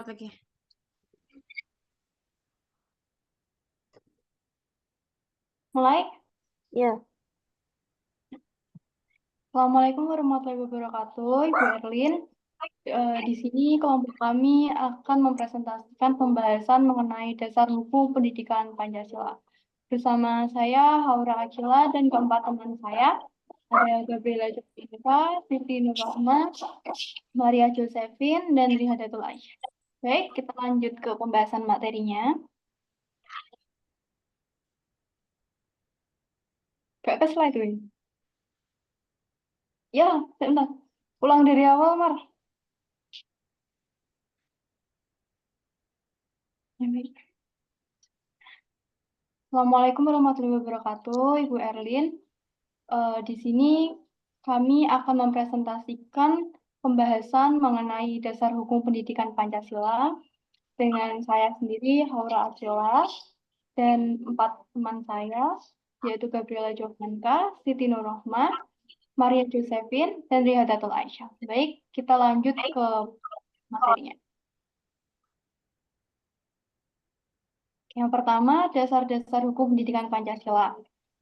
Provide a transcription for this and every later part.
Lagi. Mulai? Ya, Assalamualaikum warahmatullahi wabarakatuh, Ibu Erlin. Di sini kelompok kami akan mempresentasikan pembahasan mengenai dasar hukum pendidikan Pancasila. Bersama saya, Haura Akila, dan keempat teman saya, ada Gabriela Jovita, Siti Nurrahma, Maria Josephine, dan Rihadatul Aisyah. Baik, kita lanjut ke pembahasan materinya. Gak ke slide, Win. Ya, sebentar. Ulang dari awal, Mar. Ya, baik. Assalamualaikum warahmatullahi wabarakatuh, Ibu Erlin. Di sini kami akan mempresentasikan pembahasan mengenai dasar hukum pendidikan Pancasila dengan saya sendiri, Haura Acila, dan empat teman saya, yaitu Gabriela Jovanka, Siti Nurrohma, Maria Josephine, dan Rihadatul Aisyah. Baik, kita lanjut ke materinya. Yang pertama, dasar-dasar hukum pendidikan Pancasila.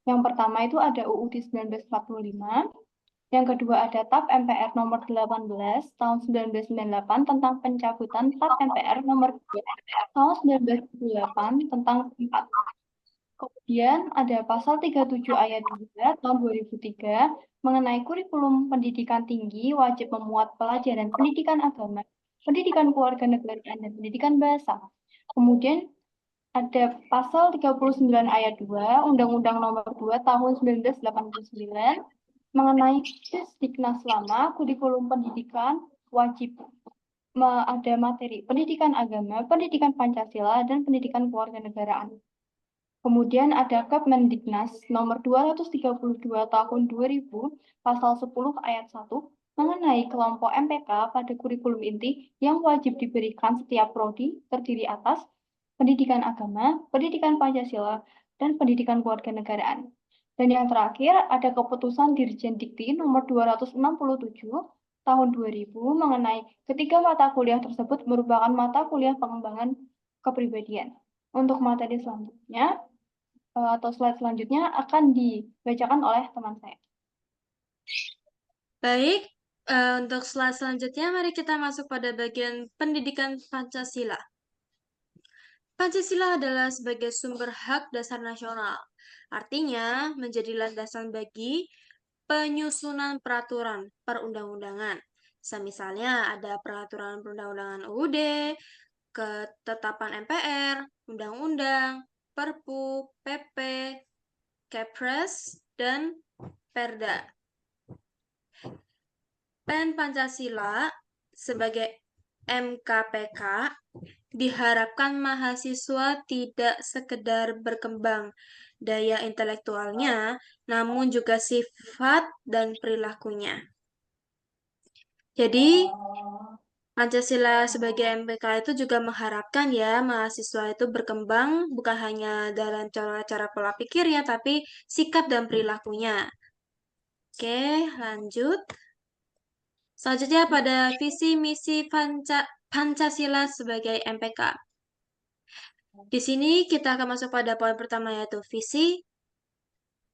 Yang pertama itu ada UUD 1945. Yang kedua ada TAP MPR nomor 18 tahun 1998 tentang pencabutan TAP MPR nomor 2 tahun 1998 tentang 4. Kemudian ada pasal 37 ayat 2 tahun 2003 mengenai kurikulum pendidikan tinggi wajib memuat pelajaran pendidikan agama, pendidikan kewarganegaraan, dan pendidikan bahasa. Kemudian ada pasal 39 ayat 2 Undang-Undang nomor 2 tahun 1989 mengenai Diknas lama kurikulum pendidikan wajib ada materi pendidikan agama, pendidikan Pancasila, dan pendidikan kewarganegaraan. Kemudian ada Kemendiknas nomor 232 tahun 2000 pasal 10 ayat 1 mengenai kelompok MPK pada kurikulum inti yang wajib diberikan setiap prodi terdiri atas pendidikan agama, pendidikan Pancasila, dan pendidikan kewarganegaraan. Dan yang terakhir ada keputusan Dirjen Dikti nomor 267 tahun 2000 mengenai ketiga mata kuliah tersebut merupakan mata kuliah pengembangan kepribadian. Untuk materi selanjutnya atau slide selanjutnya akan dibacakan oleh teman saya. Baik, untuk slide selanjutnya mari kita masuk pada bagian pendidikan Pancasila. Pancasila adalah sebagai sumber hak dasar nasional. Artinya, menjadi landasan bagi penyusunan peraturan perundang-undangan. Misalnya ada peraturan perundang-undangan UUD, ketetapan MPR, undang-undang, Perpu, PP, Kepres, dan Perda. PEN Pancasila sebagai MKPK diharapkan mahasiswa tidak sekedar berkembang daya intelektualnya, namun juga sifat dan perilakunya. Jadi, Pancasila sebagai MPK itu juga mengharapkan ya mahasiswa itu berkembang bukan hanya dalam cara pola pikirnya, tapi sikap dan perilakunya. Oke, lanjut. Selanjutnya pada visi misi Pancasila sebagai MPK. Di sini kita akan masuk pada poin pertama yaitu visi.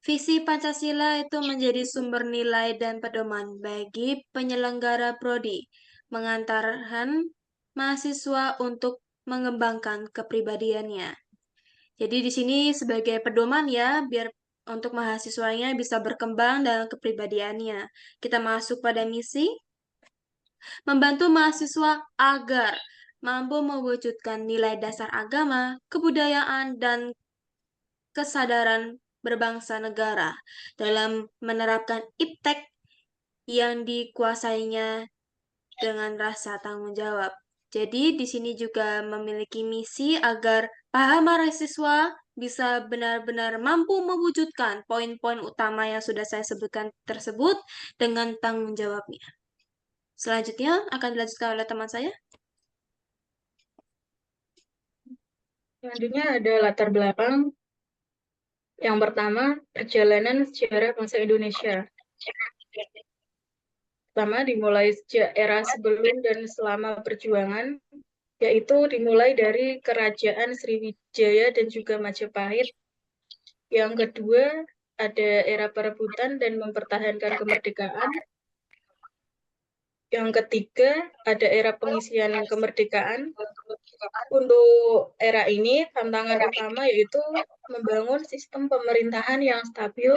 Visi Pancasila itu menjadi sumber nilai dan pedoman bagi penyelenggara prodi, mengantarkan mahasiswa untuk mengembangkan kepribadiannya. Jadi di sini sebagai pedoman ya, biar untuk mahasiswanya bisa berkembang dalam kepribadiannya. Kita masuk pada misi, membantu mahasiswa agar mampu mewujudkan nilai dasar agama, kebudayaan, dan kesadaran berbangsa negara dalam menerapkan iptek yang dikuasainya dengan rasa tanggung jawab. Jadi di sini juga memiliki misi agar para mahasiswa bisa benar-benar mampu mewujudkan poin-poin utama yang sudah saya sebutkan tersebut dengan tanggung jawabnya. Selanjutnya akan dilanjutkan oleh teman saya. selanjutnya ada latar belakang. Yang pertama, perjalanan sejarah bangsa Indonesia. Pertama, dimulai sejak era sebelum dan selama perjuangan yaitu dimulai dari Kerajaan Sriwijaya dan juga Majapahit. Yang kedua, ada era perebutan dan mempertahankan kemerdekaan. Yang ketiga, ada era pengisian kemerdekaan. Untuk era ini, tantangan utama yaitu membangun sistem pemerintahan yang stabil,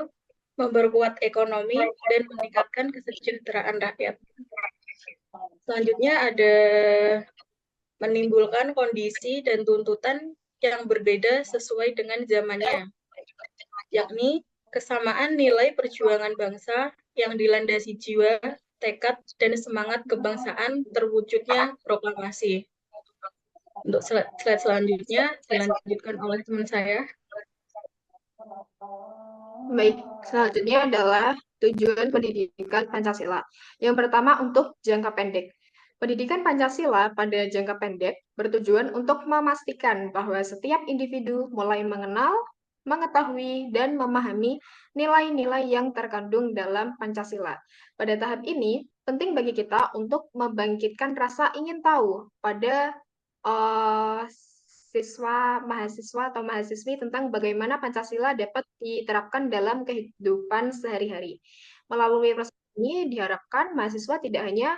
memperkuat ekonomi, dan meningkatkan kesejahteraan rakyat. Selanjutnya ada menimbulkan kondisi dan tuntutan yang berbeda sesuai dengan zamannya, yakni kesamaan nilai perjuangan bangsa yang dilandasi jiwa, tekad, dan semangat kebangsaan terwujudnya proklamasi. Untuk slide selanjutnya dilanjutkan oleh teman saya. Baik, selanjutnya adalah tujuan pendidikan Pancasila. Yang pertama untuk jangka pendek. Pendidikan Pancasila pada jangka pendek bertujuan untuk memastikan bahwa setiap individu mulai mengenal, mengetahui, dan memahami nilai-nilai yang terkandung dalam Pancasila. Pada tahap ini, penting bagi kita untuk membangkitkan rasa ingin tahu pada mahasiswa atau mahasiswi tentang bagaimana Pancasila dapat diterapkan dalam kehidupan sehari-hari. Melalui proses ini diharapkan mahasiswa tidak hanya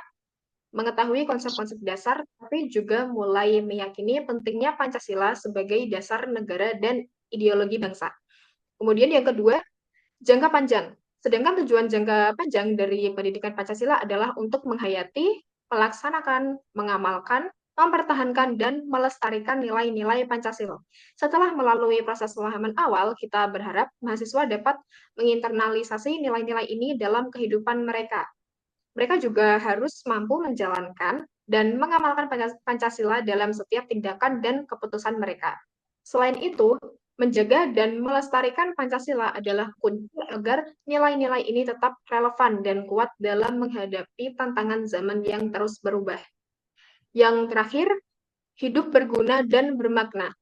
mengetahui konsep-konsep dasar, tapi juga mulai meyakini pentingnya Pancasila sebagai dasar negara dan ideologi bangsa. Kemudian yang kedua, jangka panjang. Sedangkan tujuan jangka panjang dari pendidikan Pancasila adalah untuk menghayati, melaksanakan, mengamalkan, mempertahankan, dan melestarikan nilai-nilai Pancasila. Setelah melalui proses pemahaman awal, kita berharap mahasiswa dapat menginternalisasi nilai-nilai ini dalam kehidupan mereka. Mereka juga harus mampu menjalankan dan mengamalkan Pancasila dalam setiap tindakan dan keputusan mereka. Selain itu, menjaga dan melestarikan Pancasila adalah kunci agar nilai-nilai ini tetap relevan dan kuat dalam menghadapi tantangan zaman yang terus berubah. Yang terakhir, hidup berguna dan bermakna.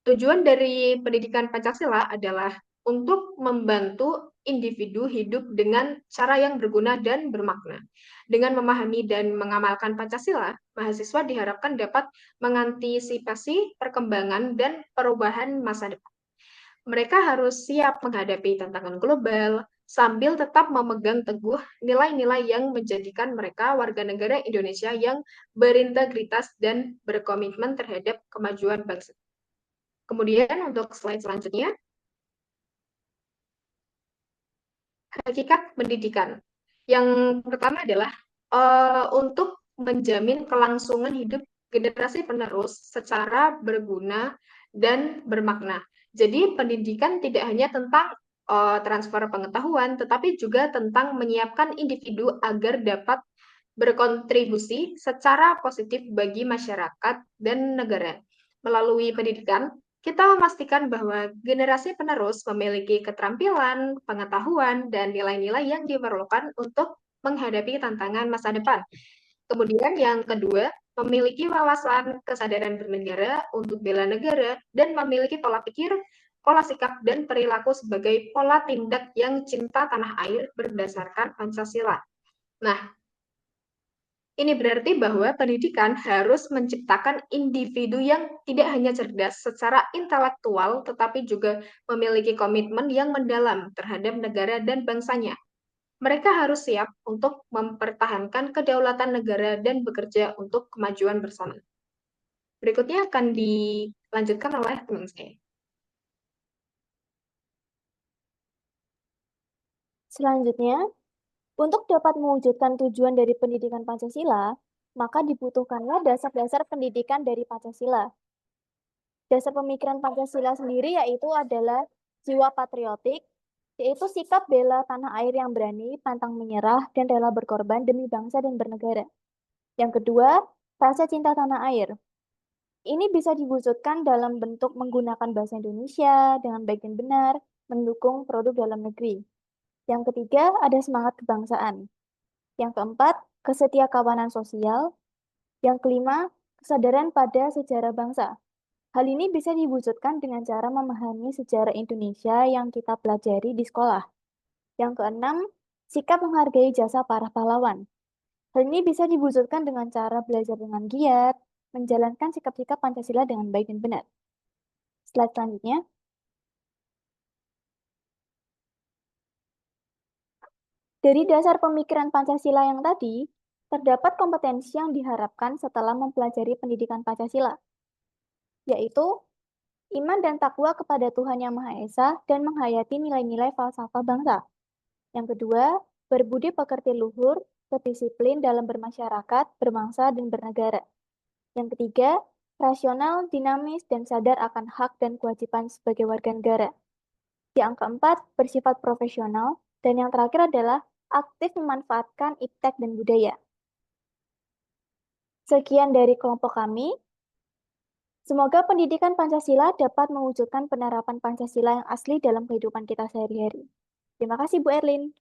Tujuan dari pendidikan Pancasila adalah untuk membantu individu hidup dengan cara yang berguna dan bermakna. Dengan memahami dan mengamalkan Pancasila, mahasiswa diharapkan dapat mengantisipasi perkembangan dan perubahan masa depan. Mereka harus siap menghadapi tantangan global sambil tetap memegang teguh nilai-nilai yang menjadikan mereka warga negara Indonesia yang berintegritas dan berkomitmen terhadap kemajuan bangsa. Kemudian untuk slide selanjutnya, hakikat pendidikan. Yang pertama adalah untuk menjamin kelangsungan hidup generasi penerus secara berguna dan bermakna. Jadi pendidikan tidak hanya tentang transfer pengetahuan, tetapi juga tentang menyiapkan individu agar dapat berkontribusi secara positif bagi masyarakat dan negara. Melalui pendidikan, kita memastikan bahwa generasi penerus memiliki keterampilan, pengetahuan, dan nilai-nilai yang diperlukan untuk menghadapi tantangan masa depan. Kemudian yang kedua, memiliki wawasan kesadaran bernegara untuk bela negara dan memiliki pola pikir, pola sikap, dan perilaku sebagai pola tindak yang cinta tanah air berdasarkan Pancasila. Nah, ini berarti bahwa pendidikan harus menciptakan individu yang tidak hanya cerdas secara intelektual, tetapi juga memiliki komitmen yang mendalam terhadap negara dan bangsanya. Mereka harus siap untuk mempertahankan kedaulatan negara dan bekerja untuk kemajuan bersama. Berikutnya akan dilanjutkan oleh teman saya. Selanjutnya, untuk dapat mewujudkan tujuan dari pendidikan Pancasila, maka dibutuhkannya dasar-dasar pendidikan dari Pancasila. Dasar pemikiran Pancasila sendiri yaitu adalah jiwa patriotik, yaitu sikap bela tanah air yang berani, pantang menyerah, dan rela berkorban demi bangsa dan bernegara. Yang kedua, rasa cinta tanah air. Ini bisa diwujudkan dalam bentuk menggunakan bahasa Indonesia dengan baik dan benar, mendukung produk dalam negeri. Yang ketiga, ada semangat kebangsaan. Yang keempat, kesetiakawanan sosial. Yang kelima, kesadaran pada sejarah bangsa. Hal ini bisa diwujudkan dengan cara memahami sejarah Indonesia yang kita pelajari di sekolah. Yang keenam, sikap menghargai jasa para pahlawan. Hal ini bisa diwujudkan dengan cara belajar dengan giat, menjalankan sikap-sikap Pancasila dengan baik dan benar. Slide selanjutnya. Dari dasar pemikiran Pancasila yang tadi, terdapat kompetensi yang diharapkan setelah mempelajari pendidikan Pancasila, yaitu iman dan takwa kepada Tuhan Yang Maha Esa dan menghayati nilai-nilai falsafah bangsa. Yang kedua, berbudi pekerti luhur, berdisiplin dalam bermasyarakat, berbangsa, dan bernegara. Yang ketiga, rasional, dinamis, dan sadar akan hak dan kewajiban sebagai warga negara. Yang keempat, bersifat profesional. Dan yang terakhir adalah aktif memanfaatkan iptek dan budaya. Sekian dari kelompok kami. Semoga pendidikan Pancasila dapat mewujudkan penerapan Pancasila yang asli dalam kehidupan kita sehari-hari. Terima kasih Bu Erlin.